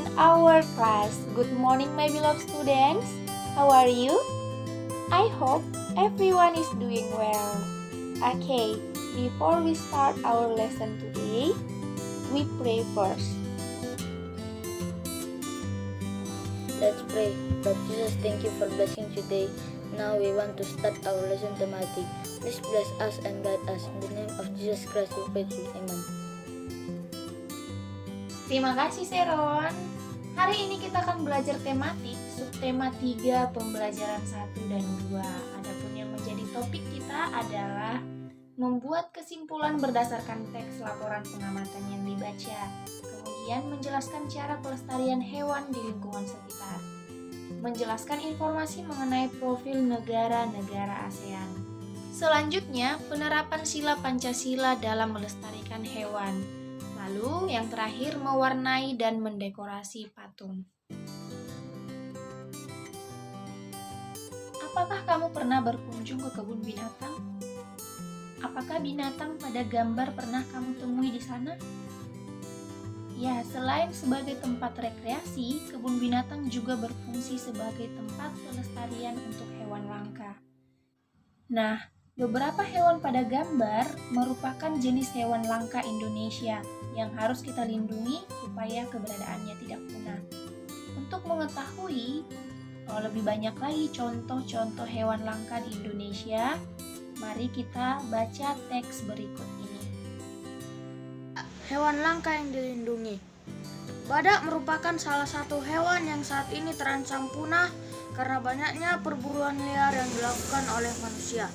in our class. Good morning, my beloved students. How are you? I hope everyone is doing well. Okay, before we start our lesson today, we pray first. Let's pray. Lord Jesus, thank you for blessing today. Now we want to start our lesson thematic. Please bless us and guide us. In the name of Jesus Christ we pray. Amen. Terima kasih Seron. Hari ini kita akan belajar tematik, subtema 3, pembelajaran 1 dan 2. Adapun yang menjadi topik kita adalah membuat kesimpulan berdasarkan teks laporan pengamatan yang dibaca. Kemudian menjelaskan cara pelestarian hewan di lingkungan sekitar. Menjelaskan informasi mengenai profil negara-negara ASEAN. Selanjutnya, penerapan sila Pancasila dalam melestarikan hewan. Lalu, yang terakhir, mewarnai dan mendekorasi patung. Apakah kamu pernah berkunjung ke kebun binatang? Apakah binatang pada gambar pernah kamu temui di sana? Ya, selain sebagai tempat rekreasi, kebun binatang juga berfungsi sebagai tempat pelestarian untuk hewan langka. Nah, beberapa hewan pada gambar merupakan jenis hewan langka Indonesia yang harus kita lindungi supaya keberadaannya tidak punah. Untuk mengetahui lebih banyak lagi contoh-contoh hewan langka di Indonesia, mari kita baca teks berikut ini. Hewan langka yang dilindungi. Badak merupakan salah satu hewan yang saat ini terancam punah karena banyaknya perburuan liar yang dilakukan oleh manusia.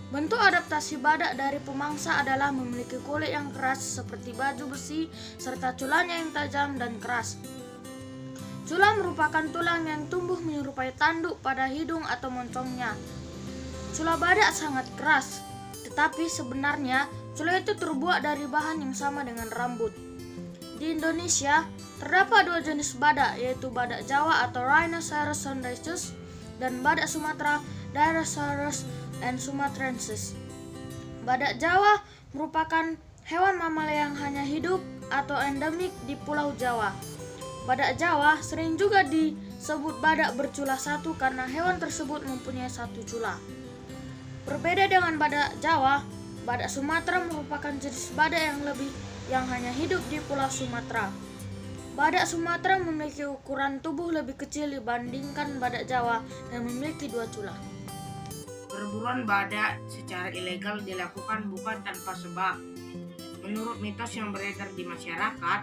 Bentuk adaptasi badak dari pemangsa adalah memiliki kulit yang keras seperti baju besi serta culanya yang tajam dan keras. Cula merupakan tulang yang tumbuh menyerupai tanduk pada hidung atau moncongnya. Cula badak sangat keras, tetapi sebenarnya cula itu terbuat dari bahan yang sama dengan rambut. Di Indonesia, terdapat 2 jenis badak, yaitu badak Jawa atau Rhinoceros sundaicus dan badak Sumatera Dryrosaurus sumatrensis. Badak Jawa merupakan hewan mamalia yang hanya hidup atau endemik di Pulau Jawa. Badak Jawa sering juga disebut badak bercula satu karena hewan tersebut mempunyai 1 cula. Berbeda dengan badak Jawa, badak Sumatera merupakan jenis badak yang hanya hidup di Pulau Sumatera. Badak Sumatera memiliki ukuran tubuh lebih kecil dibandingkan badak Jawa dan memiliki 2 cula. Perburuan badak secara ilegal dilakukan bukan tanpa sebab. Menurut mitos yang beredar di masyarakat,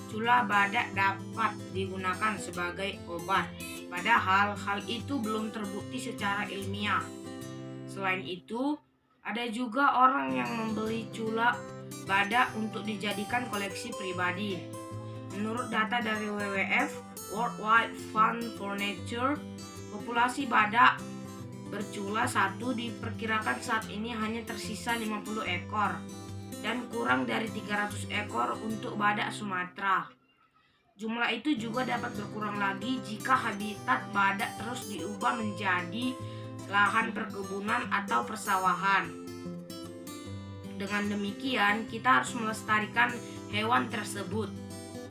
cula badak dapat digunakan sebagai obat, padahal hal itu belum terbukti secara ilmiah. Selain itu, ada juga orang yang membeli cula badak untuk dijadikan koleksi pribadi. Menurut data dari WWF, World Wide Fund for Nature, populasi badak bercula satu diperkirakan saat ini hanya tersisa 50 ekor dan kurang dari 300 ekor untuk badak Sumatera. Jumlah itu juga dapat berkurang lagi jika habitat badak terus diubah menjadi lahan perkebunan atau persawahan. Dengan demikian, kita harus melestarikan hewan tersebut.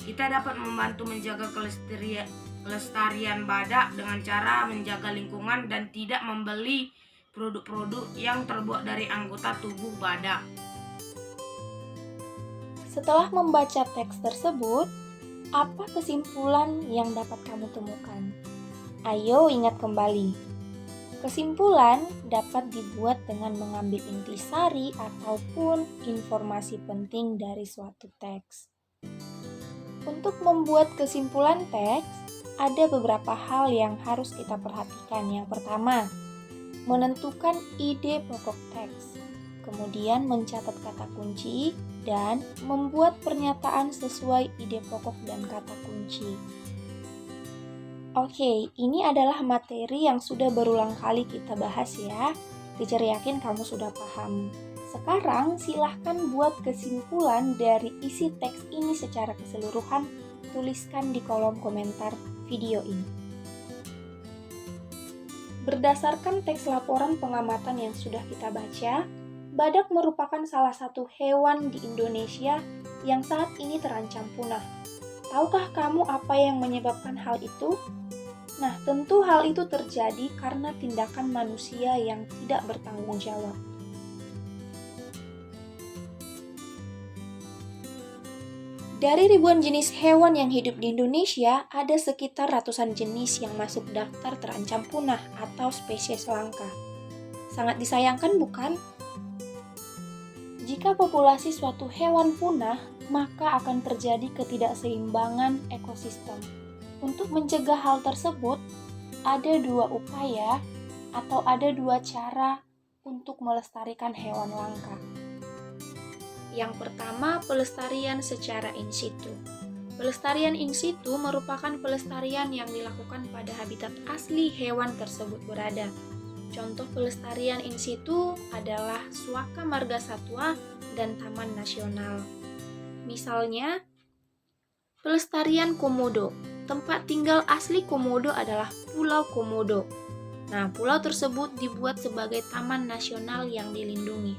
Kita dapat membantu menjaga kelestarian badak dengan cara menjaga lingkungan dan tidak membeli produk-produk yang terbuat dari anggota tubuh badak. Setelah membaca teks tersebut, apa kesimpulan yang dapat kamu temukan? Ayo ingat kembali. Kesimpulan dapat dibuat dengan mengambil intisari ataupun informasi penting dari suatu teks. Untuk membuat kesimpulan teks, ada beberapa hal yang harus kita perhatikan. Yang pertama, menentukan ide pokok teks, kemudian mencatat kata kunci, dan membuat pernyataan sesuai ide pokok dan kata kunci. Oke, ini adalah materi yang sudah berulang kali kita bahas ya. Teacher yakin kamu sudah paham. Sekarang silahkan buat kesimpulan dari isi teks ini secara keseluruhan. Tuliskan di kolom komentar video ini. Berdasarkan teks laporan pengamatan yang sudah kita baca, badak merupakan salah satu hewan di Indonesia yang saat ini terancam punah. Tahukah kamu apa yang menyebabkan hal itu? Nah, tentu hal itu terjadi karena tindakan manusia yang tidak bertanggung jawab. Dari ribuan jenis hewan yang hidup di Indonesia, ada sekitar ratusan jenis yang masuk daftar terancam punah atau spesies langka. Sangat disayangkan, bukan? Jika populasi suatu hewan punah, maka akan terjadi ketidakseimbangan ekosistem. Untuk mencegah hal tersebut, ada dua upaya atau ada dua cara untuk melestarikan hewan langka. Yang pertama, pelestarian secara in situ. Pelestarian in situ merupakan pelestarian yang dilakukan pada habitat asli hewan tersebut berada. Contoh pelestarian in situ adalah Suaka Marga Satwa dan Taman Nasional. Misalnya, pelestarian komodo. Tempat tinggal asli komodo adalah Pulau Komodo. Nah, pulau tersebut dibuat sebagai taman nasional yang dilindungi.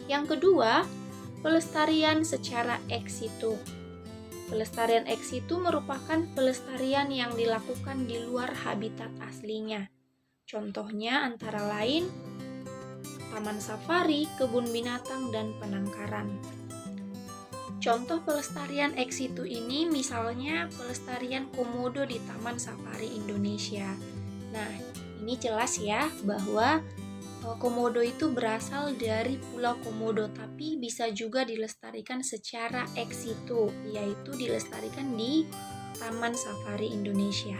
Yang kedua, pelestarian secara ex situ. Pelestarian ex situ merupakan pelestarian yang dilakukan di luar habitat aslinya. Contohnya antara lain taman safari, kebun binatang, dan penangkaran. Contoh pelestarian ex situ ini misalnya pelestarian komodo di Taman Safari Indonesia. Nah, ini jelas ya bahwa komodo itu berasal dari Pulau Komodo, tapi bisa juga dilestarikan secara ex situ, yaitu dilestarikan di Taman Safari Indonesia.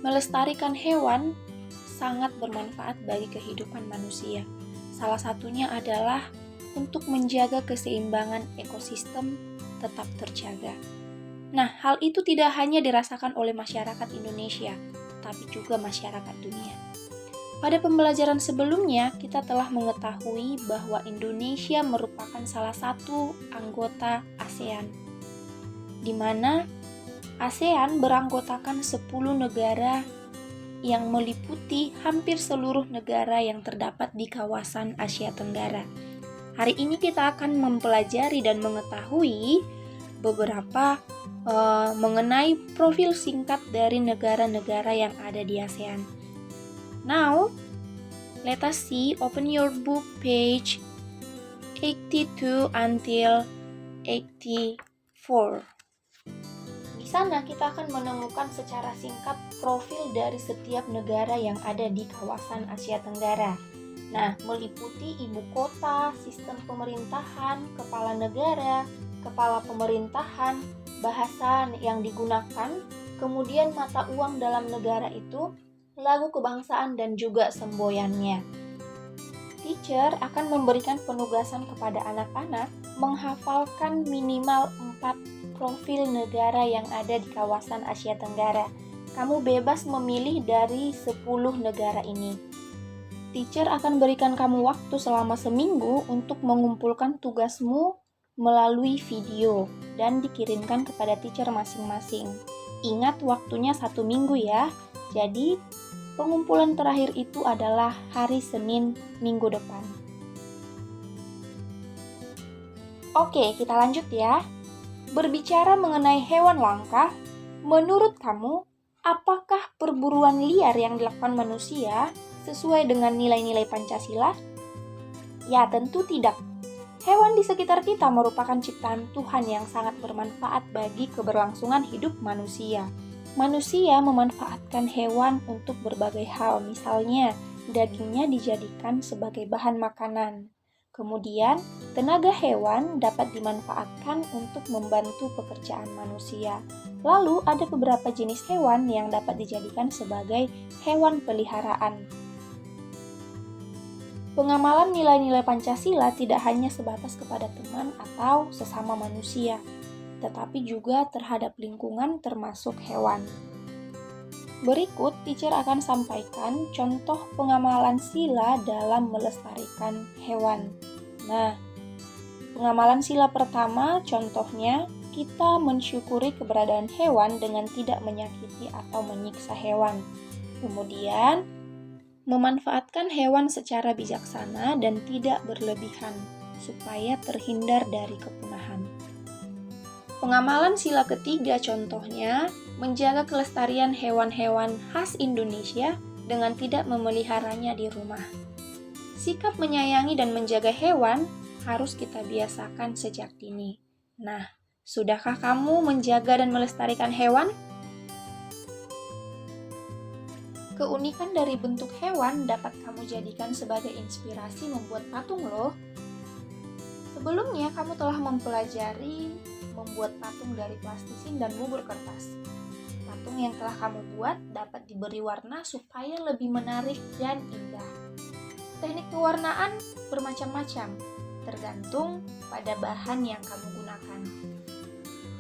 Melestarikan hewan sangat bermanfaat bagi kehidupan manusia. Salah satunya adalah untuk menjaga keseimbangan ekosistem tetap terjaga. Nah, hal itu tidak hanya dirasakan oleh masyarakat Indonesia, tapi juga masyarakat dunia. Pada pembelajaran sebelumnya, kita telah mengetahui bahwa Indonesia merupakan salah satu anggota ASEAN, di mana ASEAN beranggotakan 10 negara yang meliputi hampir seluruh negara yang terdapat di kawasan Asia Tenggara. Hari ini kita akan mempelajari dan mengetahui beberapa mengenai profil singkat dari negara-negara yang ada di ASEAN. Now, let us see, open your book page 82 until 84. Di sana kita akan menemukan secara singkat profil dari setiap negara yang ada di kawasan Asia Tenggara. Nah, meliputi ibu kota, sistem pemerintahan, kepala negara, kepala pemerintahan, bahasa yang digunakan, kemudian mata uang dalam negara itu, lagu kebangsaan dan juga semboyannya. Teacher akan memberikan penugasan kepada anak-anak menghafalkan minimal 4 profil negara yang ada di kawasan Asia Tenggara. Kamu bebas memilih dari 10 negara ini. Teacher akan berikan kamu waktu selama seminggu untuk mengumpulkan tugasmu melalui video dan dikirimkan kepada teacher masing-masing. Ingat waktunya 1 minggu ya. Jadi, pengumpulan terakhir itu adalah hari Senin minggu depan. Oke, kita lanjut ya. Berbicara mengenai hewan langka, menurut kamu, apakah perburuan liar yang dilakukan manusia sesuai dengan nilai-nilai Pancasila? Ya, tentu tidak. Hewan di sekitar kita merupakan ciptaan Tuhan yang sangat bermanfaat bagi keberlangsungan hidup manusia. Manusia memanfaatkan hewan untuk berbagai hal, misalnya dagingnya dijadikan sebagai bahan makanan. Kemudian, tenaga hewan dapat dimanfaatkan untuk membantu pekerjaan manusia. Lalu, ada beberapa jenis hewan yang dapat dijadikan sebagai hewan peliharaan. Pengamalan nilai-nilai Pancasila tidak hanya sebatas kepada teman atau sesama manusia, tetapi juga terhadap lingkungan termasuk hewan. Berikut, teacher akan sampaikan contoh pengamalan sila dalam melestarikan hewan. Nah, pengamalan sila pertama contohnya, kita mensyukuri keberadaan hewan dengan tidak menyakiti atau menyiksa hewan. Kemudian, memanfaatkan hewan secara bijaksana dan tidak berlebihan, supaya terhindar dari kepunahan. Pengamalan sila ketiga contohnya, menjaga kelestarian hewan-hewan khas Indonesia dengan tidak memeliharanya di rumah. Sikap menyayangi dan menjaga hewan harus kita biasakan sejak dini. Nah, sudahkah kamu menjaga dan melestarikan hewan? Keunikan dari bentuk hewan dapat kamu jadikan sebagai inspirasi membuat patung loh. Sebelumnya kamu telah mempelajari membuat patung dari plastisin dan bubur kertas. Patung yang telah kamu buat dapat diberi warna supaya lebih menarik dan indah. Teknik pewarnaan bermacam-macam, tergantung pada bahan yang kamu gunakan.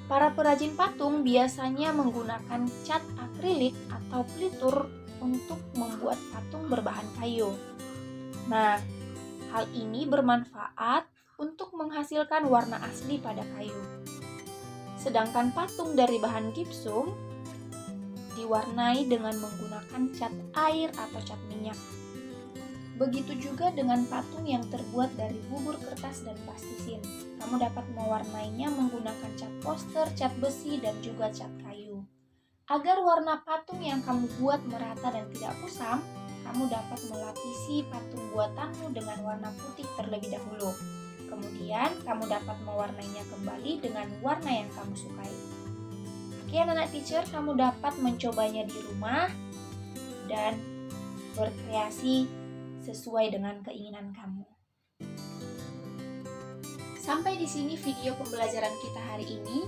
Para perajin patung biasanya menggunakan cat akrilik atau pelitur untuk membuat patung berbahan kayu. Nah, hal ini bermanfaat untuk menghasilkan warna asli pada kayu. Sedangkan patung dari bahan gipsum diwarnai dengan menggunakan cat air atau cat minyak. Begitu juga dengan patung yang terbuat dari bubur kertas dan plastisin. Kamu dapat mewarnainya menggunakan cat poster, cat besi, dan juga cat kayu. Agar warna patung yang kamu buat merata dan tidak kusam, kamu dapat melapisi patung buatanmu dengan warna putih terlebih dahulu. Kemudian, kamu dapat mewarnainya kembali dengan warna yang kamu sukai. Oke, anak-anak teacher, kamu dapat mencobanya di rumah dan berkreasi sesuai dengan keinginan kamu. Sampai di sini video pembelajaran kita hari ini.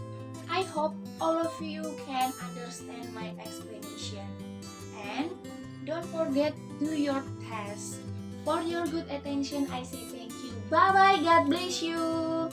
I hope all of you can understand my explanation. And don't forget, do your test. For your good attention, I say thank you. Bye-bye. God bless you.